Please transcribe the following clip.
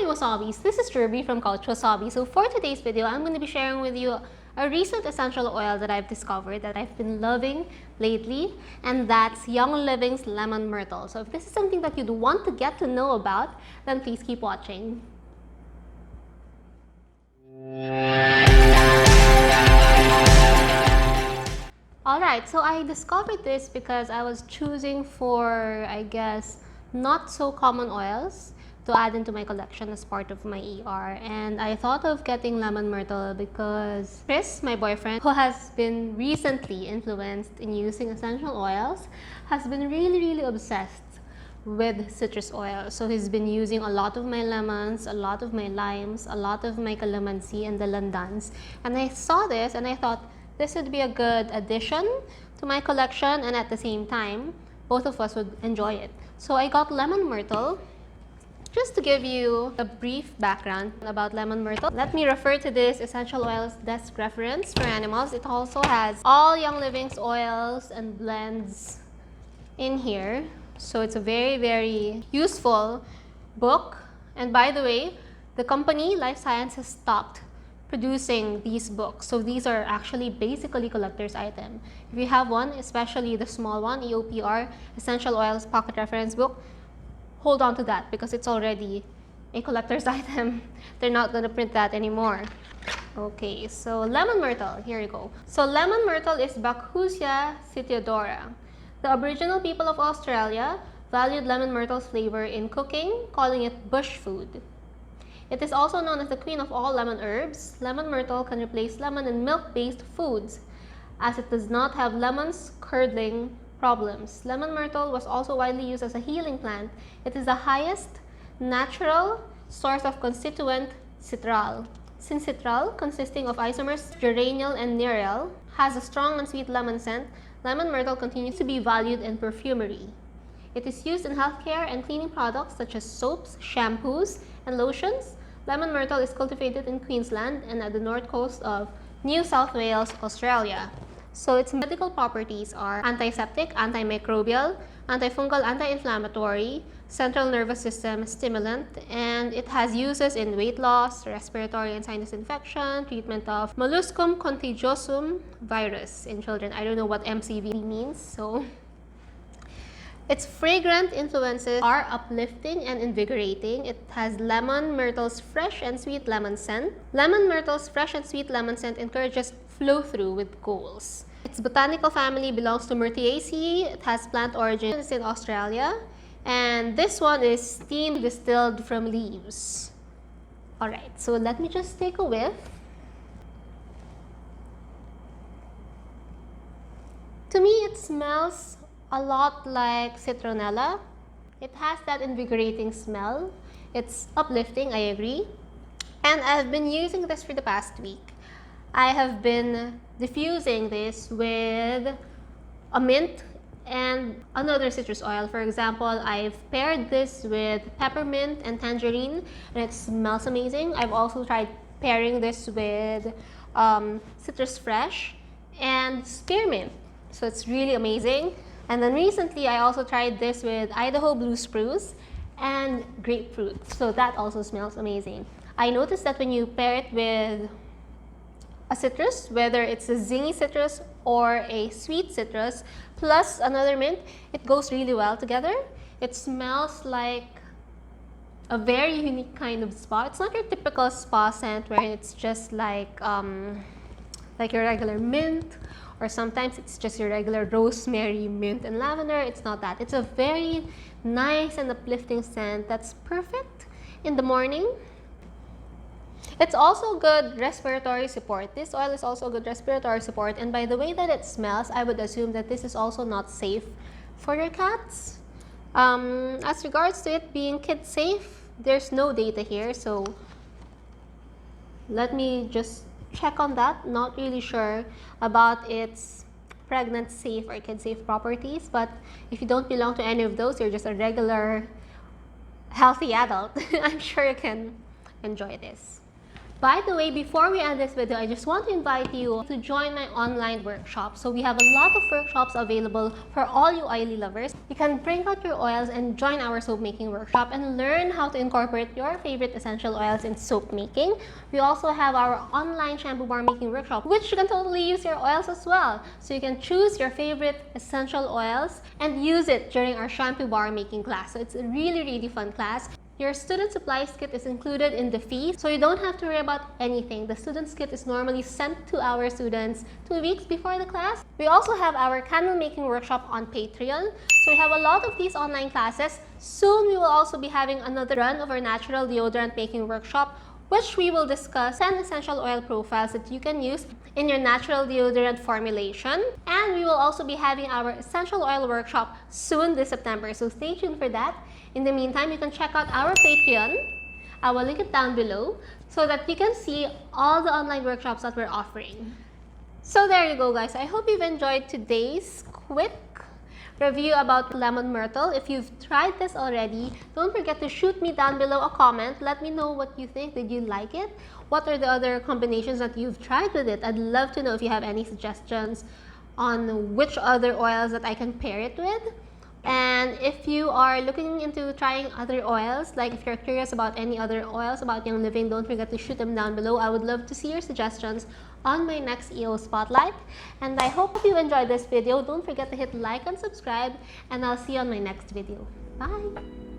morning wasabis, this is Jirbie from Couchwasabi. So for today's video, I'm going to be sharing with you a recent essential oil that I've discovered that I've been loving lately, and that's Young Living's Lemon Myrtle. So if this is something that you'd want to get to know about, then please keep watching. Alright, so I discovered this because I was choosing for, I guess, not so common oils to add into my collection as part of my ER, and I thought of getting lemon myrtle because Chris, my boyfriend, who has been recently influenced in using essential oils, has been really obsessed with citrus oil. So he's been using a lot of my lemons, a lot of my limes, a lot of my calamansi and the landans, and I saw this and I thought this would be a good addition to my collection, and at the same time both of us would enjoy it. So I got lemon myrtle. Just to give you a brief background about lemon myrtle, let me refer to this essential oils desk reference for animals. It also has all Young Living's oils and blends in here. So it's a very useful book. And by the way, the company Life Science has stopped producing these books. So these are actually basically collector's item. If you have one, especially the small one, EOPR, Essential Oils Pocket Reference Book, hold on to that because it's already a collector's item. They're not going to print that anymore. Okay, so lemon myrtle, here you go. So lemon myrtle is Bacchusia sitiodora. The Aboriginal people of Australia valued lemon myrtle's flavor in cooking, calling it bush food. It is also known as the queen of all lemon herbs. Lemon myrtle can replace lemon and milk-based foods as it does not have lemons curdling problems. Lemon myrtle was also widely used as a healing plant. It is the highest natural source of constituent citral. Since citral, consisting of isomers geraniol and nerol, has a strong and sweet lemon scent, lemon myrtle continues to be valued in perfumery. It is used in healthcare and cleaning products such as soaps, shampoos, and lotions. Lemon myrtle is cultivated in Queensland and at the north coast of New South Wales, Australia. So its medical properties are antiseptic, antimicrobial, antifungal, anti-inflammatory, central nervous system stimulant, and it has uses in weight loss, respiratory and sinus infection, treatment of molluscum contagiosum virus in children. I don't know what MCV means, so its fragrant influences are uplifting and invigorating. It has lemon myrtle's fresh and sweet lemon scent. Lemon myrtle's fresh and sweet lemon scent encourages flow-through with goals. Its botanical family belongs to Myrtaceae. It has plant origins in Australia. And this one is steam distilled from leaves. Alright, so let me just take a whiff. To me, it smells a lot like citronella. It has that invigorating smell. It's uplifting, I agree. And I've been using this for the past week. I have been diffusing this with a mint and another citrus oil. For example, I've paired this with peppermint and tangerine, and it smells amazing. I've also tried pairing this with citrus fresh and spearmint. So it's really amazing. And then recently, I also tried this with Idaho Blue Spruce and grapefruit. So that also smells amazing. I noticed that when you pair it with a citrus, whether it's a zingy citrus or a sweet citrus, plus another mint, it goes really well together. It smells like a very unique kind of spa. It's not your typical spa scent where it's just like your regular mint, or sometimes it's just your regular rosemary, mint, and lavender. It's not that. It's a very nice and uplifting scent that's perfect in the morning. It's also good respiratory support. This oil is also good respiratory support, and by the way that it smells, I would assume that this is also not safe for your cats. As regards to it being kid safe, there's no data here, so let me just check on that. Not really sure about its pregnant safe or kid safe properties, but if you don't belong to any of those, you're just a regular healthy adult, I'm sure you can enjoy this. By the way, before we end this video, I just want to invite you to join my online workshop. So we have a lot of workshops available for all you oily lovers. You can bring out your oils and join our soap making workshop and learn how to incorporate your favorite essential oils in soap making. We also have our online shampoo bar making workshop, which you can totally use your oils as well. So you can choose your favorite essential oils and use it during our shampoo bar making class. So it's a really fun class. Your student supplies kit is included in the fee, so you don't have to worry about anything. The student's kit is normally sent to our students 2 weeks before the class. We also have our candle making workshop on Patreon. So we have a lot of these online classes. Soon we will also be having another run of our natural deodorant making workshop, which we will discuss 10 essential oil profiles that you can use in your natural deodorant formulation. And we will also be having our essential oil workshop soon this September, so stay tuned for that. In the meantime, you can check out our Patreon. I will link it down below so that you can see all the online workshops that we're offering. So there you go, guys. I hope you've enjoyed today's quick review about lemon myrtle. If you've tried this already, don't forget to shoot me down below a comment. Let me know what you think. Did you like it? What are the other combinations that you've tried with it? I'd love to know if you have any suggestions on which other oils that I can pair it with. And if you are looking into trying other oils, like if you're curious about any other oils about Young Living, don't forget to shoot them down below. I would love to see your suggestions on my next EO Spotlight. And I hope you enjoyed this video. Don't forget to hit like and subscribe, and I'll see you on my next video. Bye!